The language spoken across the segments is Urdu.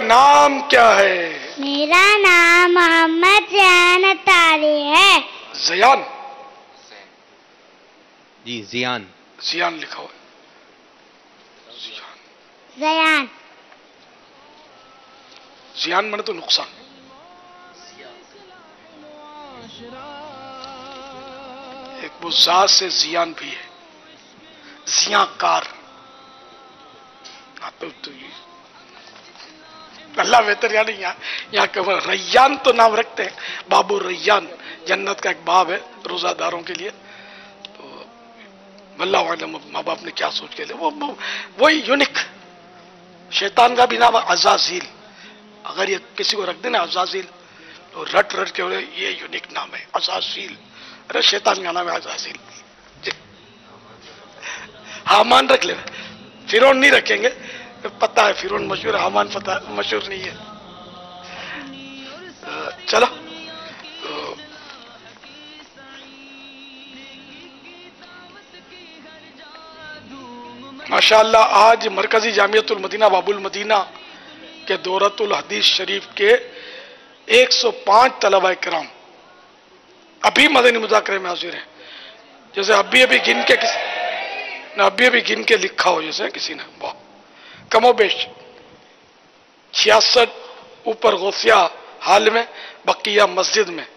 نام کیا ہے؟ میرا نام محمد زیان اطاری ہے۔ زیان؟ جی زیان۔ زیان لکھا ہوا ہے۔ زیان۔ زیان مانے تو نقصان۔ ایک وہ ذات سے زیان بھی ہے، زیاں کار۔ اللہ بہتر، یعنی یہاں کہ ریان تو نام رکھتے ہیں، باب الریان، جنت کا ایک باب ہے روزہ داروں کے لیے۔ تو واللہ اعلم ماں باپ نے کیا سوچ کے لیا، وہی یونک۔ شیطان کا بھی نام عزازیل، اگر یہ کسی کو رکھ دینا عزازیل تو رٹ کے یہ یونک نام ہے عزازیل۔ ارے شیطان کا نام ہے عزازیل۔ حامان رکھ لے، فرعون نہیں رکھیں گے، پتہ ہے فرعون مشہور ہے، حامان پتہ مشہور نہیں ہے۔ چلو ماشاءاللہ آج مرکزی جامعۃ المدینہ باب المدینہ کے دورۃ الحدیث شریف کے 105 طلبہ کرام ابھی مدنی مذاکرے میں حاضر ہیں۔ جیسے ابھی گن کے لکھا ہو، جیسے کسی نے کم و بیش 66 اوپر غوثیہ حال میں، بقیہ مسجد میں،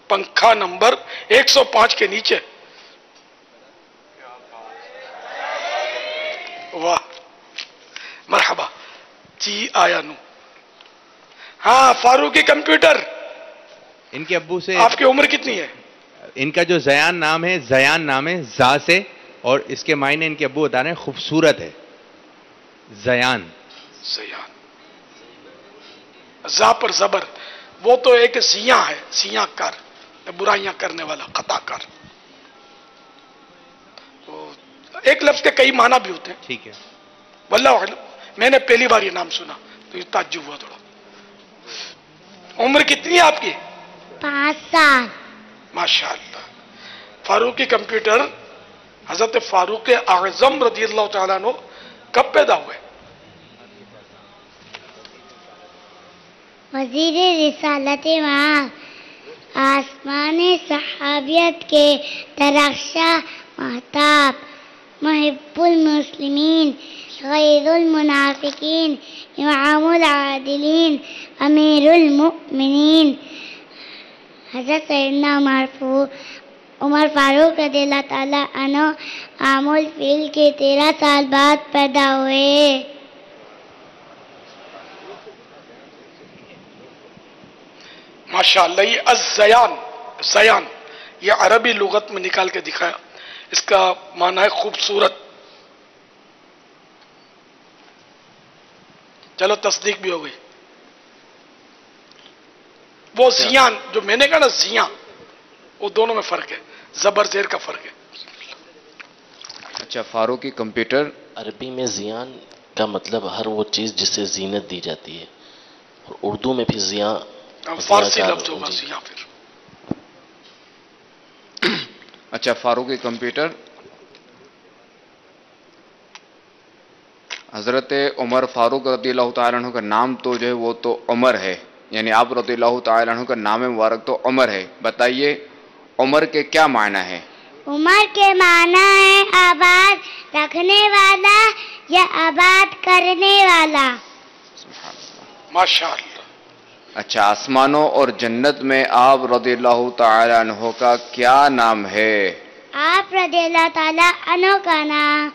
پنکھا نمبر 105 کے نیچے۔ واہ مرحبا جی آیا نو۔ ہاں فاروقی کمپیوٹر، ان کے ابو سے آپ کی عمر کتنی ہے؟ ان کا جو زیان نام ہے، زیان نام ہے زا سے، اور اس کے معنی ان کے ابو بتا رہے ہیں خوبصورت ہے۔ زیان، زیان، زا پر زبر، وہ تو ایک زیاں ہے، زیاں کار، برائیاں کرنے والا، خطا کار۔ ایک لفظ کے کئی معنی بھی ہوتے ہیں۔ ٹھیک ہے، واللہ اعلم، میں نے پہلی بار یہ نام سنا تو یہ تعجب ہوا تھوڑا۔ عمر کتنی ہے آپ کی؟ 5 سال۔ ماشاءاللہ۔ فاروقی کمپیوٹر حضرت فاروق اعظم رضی اللہ تعالیٰ عنہ کب پیدا ہوئے؟ وزیر رسالت ماں، آسمان صحابیت کے درخشاں مہتاب، محب المسلمین، غیر المنافقین، امام العادلین، امیر المؤمنین، حضرت سیدنا عمر فاروق رضی اللہ تعالیٰ عنہ عام الفیل کے 13 سال بعد پیدا ہوئے۔ ماشاءاللہ۔ یہ الزیان، زیان، یہ عربی لغت میں نکال کے دکھایا، اس کا معنی ہے خوبصورت۔ چلو تصدیق بھی ہو گئی۔ وہ زیان جو میں نے کہا نا زیاں، وہ دونوں میں فرق ہے، زبر زیر کا فرق ہے۔ اچھا، فاروقی کمپیوٹر عربی میں زیان کا مطلب ہر وہ چیز جس سے زینت دی جاتی ہے، اور اردو میں بھی زیاں فارسی لفظ ہوگا زیاں پھر۔ اچھا، فاروقی کمپیوٹر، حضرت عمر فاروق رضی اللہ تعالیٰ عنہ کا نام تو جو ہے وہ تو عمر ہے، یعنی آپ رضی اللہ تعالیٰ عنہ کا نام مبارک تو عمر ہے، بتائیے عمر کے کیا معنی ہے؟ عمر کے معنی ہے آباد رکھنے والا یا آباد کرنے والا۔ ماشاءاللہ۔ اچھا، آسمانوں اور جنت میں آپ رضی اللہ تعالیٰ عنہ کا کیا نام ہے؟ آپ رضی اللہ تعالیٰ عنہ کا نام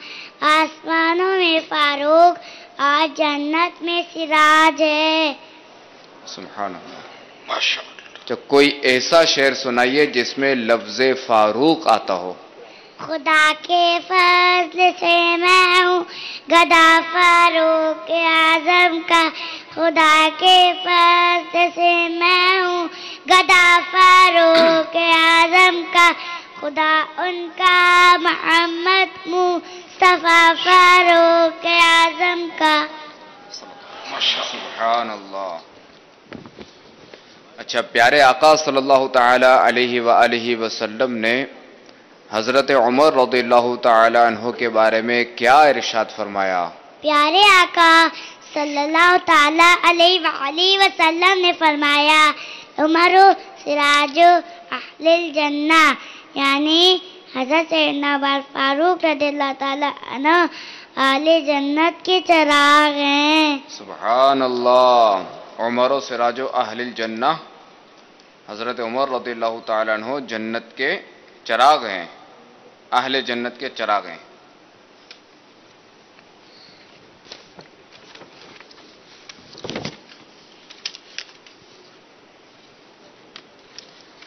آسمانوں میں فاروق اور جنت میں سراج ہے۔ سبحان اللہ۔ ماشاءاللہ۔ تو کوئی ایسا شعر سنائیے جس میں لفظ فاروق آتا ہو۔ خدا کے فضل سے میں ہوں گدا فاروق اعظم کا، خدا کے فضل سے میں ہوں گدا فاروق اعظم کا، خدا ان کا محمد مصطفیٰ فاروق اعظم کا۔ سبحان اللہ۔ اچھا، پیارے آقا صلی اللہ تعالی علیہ وآلہ وسلم نے حضرت عمر رضی اللہ تعالی عنہ کے بارے میں کیا ارشاد فرمایا؟ پیارے آقا صلی اللہ تعالی علیہ وآلہ وسلم نے فرمایا عمر سراج اہل الجنہ، یعنی حضرت سیدنا عمر فاروق رضی اللہ تعالی عنہ اہل جنت کے چراغ ہیں۔ سبحان اللہ، عمر سراج اہل الجنہ، حضرت عمر رضی اللہ تعالیٰ عنہ جنت کے چراغ ہیں، اہل جنت کے چراغ ہیں۔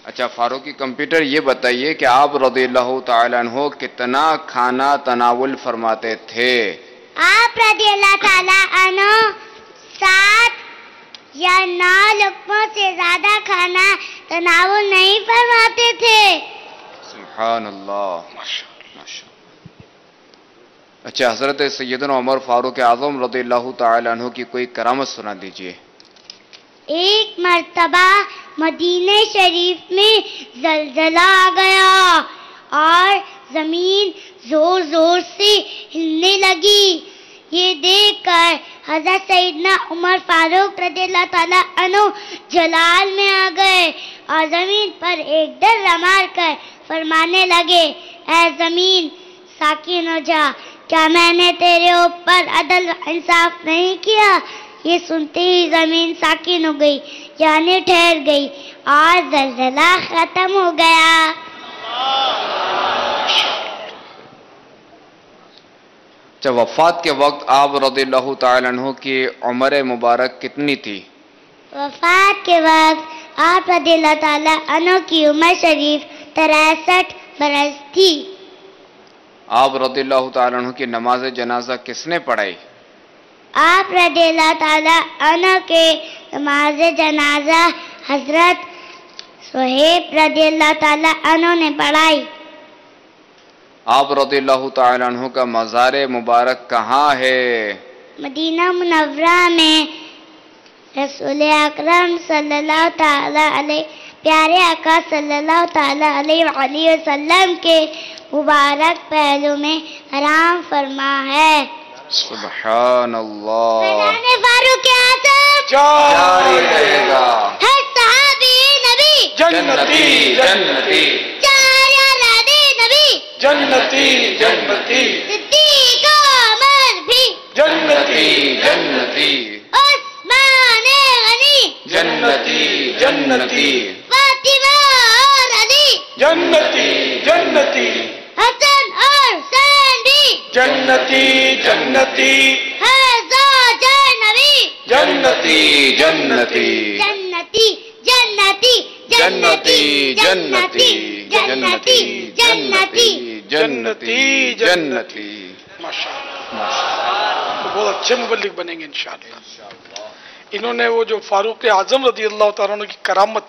اچھا فاروقی کمپیوٹر، یہ بتائیے کہ آپ رضی اللہ تعالیٰ عنہ کتنا کھانا تناول فرماتے تھے؟ آپ رضی اللہ تعالیٰ عنہ 7 یا 9 لقموں سے زیادہ کھانا تناول نہیں فرماتے تھے۔ سبحان اللہ، اچھا حضرت سیدنا عمر فاروق اعظم رضی اللہ تعالیٰ عنہ کی کوئی کرامت سنا دیجئے۔ ایک مرتبہ مدینہ شریف میں زلزلہ آ گیا اور زمین زور زور سے ہلنے لگی۔ یہ دیکھ کر حضرت سیدنا عمر فاروق رضی اللہ تعالیٰ عنہ جلال میں آ گئے اور زمین پر ایک ڈرہ مار کر فرمانے لگے، اے زمین ساکن ہو جا، کیا میں نے تیرے اوپر عدل و انصاف نہیں کیا؟ یہ سنتے ہی زمین ساکن ہو گئی، یعنی ٹھہر گئی اور زلزلہ ختم ہو گیا۔ اچھا وفات کے وقت آپ رضی اللہ تعالیٰ عنہ کی عمر مبارک کتنی تھی؟ وفات کے وقت آپ رضی اللہ تعالیٰ عنہ کی عمر شریف 63 برس تھی۔ آپ رضی اللہ تعالیٰ عنہ کی نماز جنازہ کس نے پڑھائی؟ آپ رضی اللہ تعالیٰ عنہ کے نماز جنازہ حضرت صہیب رضی اللہ تعالیٰ عنہ نے پڑھائی۔ آپ رضی اللہ تعالیٰ عنہ کا مزار مبارک کہاں ہے؟ مدینہ منورہ میں رسول اکرم صلی اللہ تعالیٰ علیہ پیارے آقا صلی اللہ تعالیٰ علیہ وآلہ وسلم کے مبارک پہلو میں آرام فرما ہے۔ سبحان اللہ، فیضان فاروق اعظم جاری رہے گا، ہر صحابی نبی جنتی جنتی چار اولادِ نبی جنتی جنتی صدیق عمر بھی جنتی جنتی عثمان غنی جنتی جنتی فاطمہ اور علی جنتی جنتی حسن اور حسین بھی جنتی جنتی حضرت نبی جنتی جنتی جنتی جنتی جنتی جنتی جنتی جنتی جنتی جنتی۔ ماشاء اللہ، تو بہت اچھے مبلغ بنیں گے انشاءاللہ۔ انہوں نے وہ جو فاروق اعظم رضی اللہ تعالیٰ عنہ کی کرامت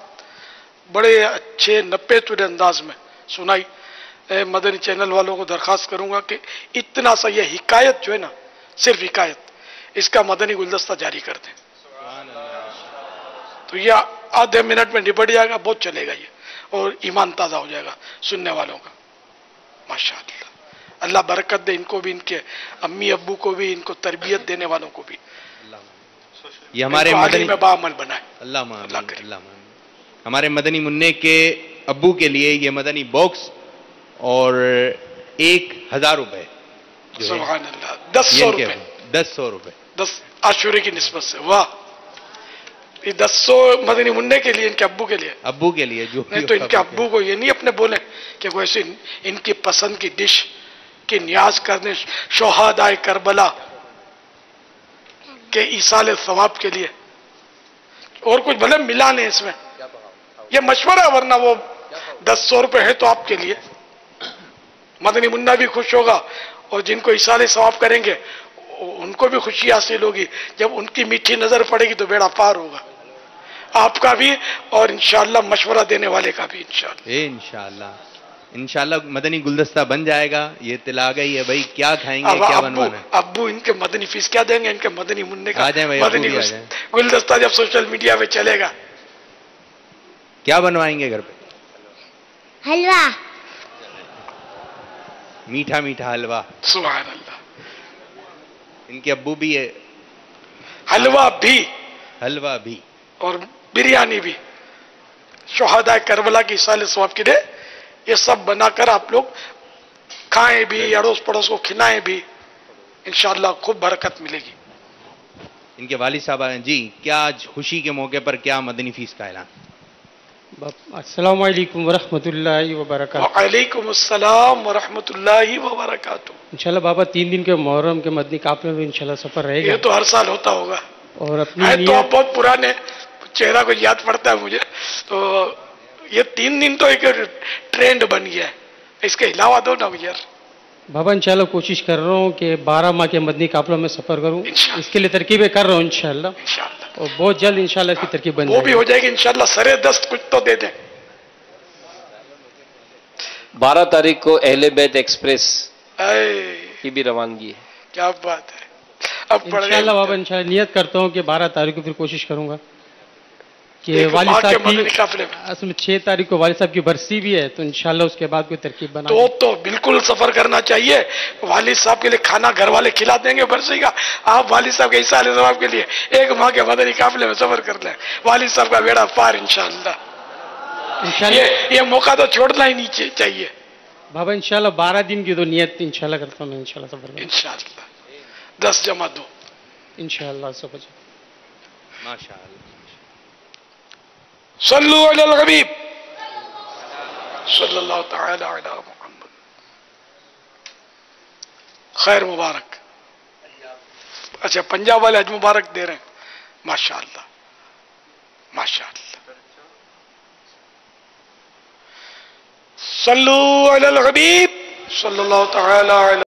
بڑے اچھے نپے چڑے انداز میں سنائی۔ مدنی چینل والوں کو درخواست کروں گا کہ اتنا سا یہ حکایت جو ہے نا، صرف حکایت، اس کا مدنی گلدستہ جاری کر دیں تو یہ آدھے منٹ میں نبٹ جائے گا، بہت چلے گا یہ، اور ایمان تازہ ہو جائے گا سننے والوں کا۔ ماشاءاللہ، اللہ برکت دے ان کو بھی، ان کے امی ابو کو بھی، ان کو تربیت دینے والوں کو بھی، یہ ہمارے ان کو مدنی عالم میں باعمل بنائے۔ اللہ اللہ کرے۔ ہمارے مدنی منع کے ابو کے لیے یہ مدنی باکس اور 1000 روپے جو ہے، سبحان اللہ، 1000 روپے، 1000 روپے 10 عاشورے کی نسبت سے، واہ، یہ 1000 مدنی منع کے لیے، ان کے ابو کے لیے، ابو کے لیے جو نہیں تو ان کے ابو کو یہ نہیں اپنے بولے کہ وہ ایسی ان کی پسند کی ڈش کی نیاز کرنے شہدائے کربلا کے ایصال ثواب کے لیے، اور کچھ بھلے ملا نہیں اس میں، یہ مشورہ ہے، ورنہ وہ 1000 روپے ہے تو آپ کے لیے مدنی منع بھی خوش ہوگا، اور جن کو ایصال ثواب کریں گے ان کو بھی خوشی حاصل ہوگی، جب ان کی میٹھی نظر پڑے گی تو بیڑا پار ہوگا آپ کا بھی، اور انشاءاللہ مشورہ دینے والے کا بھی انشاءاللہ۔ انشاءاللہ مدنی گلدستہ بن جائے گا۔ یہ اطلاع گئی ہے بھائی، کیا کھائیں گے، کیا بنوانا ہے؟ ابو ان کے مدنی فیس کیا دیں گے، ان کے مدنی منع کا آ جائیں بھائی، مدنی ابو بھی آ جائیں۔ گلدستہ جب سوشل میڈیا پہ چلے گا، کیا بنوائیں گے گھر پہ؟ حلوہ، میٹھا میٹھا حلوہ۔ سبحان اللہ۔ ان کے ابو بھی حلوہ بھی حلوہ بھی اور بریانی بھی شہداء کربلا کی سال ثواب کے لیے یہ سب بنا کر آپ لوگ کھائیں بھی، اڑوس پڑوس کو کھلائیں بھی، انشاءاللہ خوب برکت ملے گی. ان کے والد صاحب ہیں جی، کیا آج خوشی کے موقع پر کیا مدنی فیس کا اعلان؟ السلام علیکم ورحمۃ اللہ وبرکاتہ. وعلیکم السلام ورحمۃ اللہ وبرکاتہ. انشاءاللہ بابا 3 دن کے محرم کے مدنی قافلے میں انشاءاللہ سفر رہے گا. یہ تو ہر سال ہوتا ہوگا. اور اپنی ہے تو نیت بہت پرانے چہرہ کو یاد پڑتا ہے مجھے. تو یہ 3 دن تو ایک ٹرینڈ بن گیا ہے، اس کے علاوہ دو نا یار. بابا انشاءاللہ کوشش کر رہا ہوں کہ 12 ماہ کے مدنی قافلوں میں سفر کروں. انشاءاللہ. اس کے لیے ترکیبیں کر رہا ہوں انشاءاللہ، انشاءاللہ اور بہت جلد انشاءاللہ اس کی ترکیب بن وہ جائے بھی گی. ہو جائے گی انشاءاللہ. سرے دست کچھ تو دے دیں. 12 تاریخ کو اہل بیت ایکسپریس اے کی بھی روانگی ہے. کیا بات ہے. اب پڑھ انشاءاللہ بابا انشاءاللہ نیت کرتا ہوں کہ 12 تاریخ کو پھر کوشش کروں گا کہ ایک والد ماہ کے صاحب مدنی کی قافلے میں اصل میں 6 تاریخ کو والد صاحب کی برسی بھی ہے، تو انشاءاللہ اس کے بعد کوئی ترکیب بنا تو بالکل سفر کرنا چاہیے. والد صاحب کے لیے کھانا گھر والے کھلا دیں گے برسی کا. آپ والد صاحب کے عیسیٰ علیہ السلام کے لیے 1 ماہ کے مدنی قافلے میں سفر کر لیں. والد صاحب کا بیڑا پار انشاءاللہ. انشاءاللہ. یہ موقع تو چھوڑنا ہی نہیں چاہیے. بابا انشاءاللہ 12 دن کی تو نیت انشاءاللہ کرتا ہوں میں انشاءاللہ سفر میں انشاءاللہ 10 جمع 2. انشاءاللہ سب کچھ. ماشاءاللہ. صلو علی الحبیب صلی اللہ تعالی علی محمد. خیر مبارک. اچھا پنجاب والے حج مبارک دے رہے ہیں. ماشاءاللہ ماشاءاللہ. صلو علی الحبیب صلی اللہ تعالی علی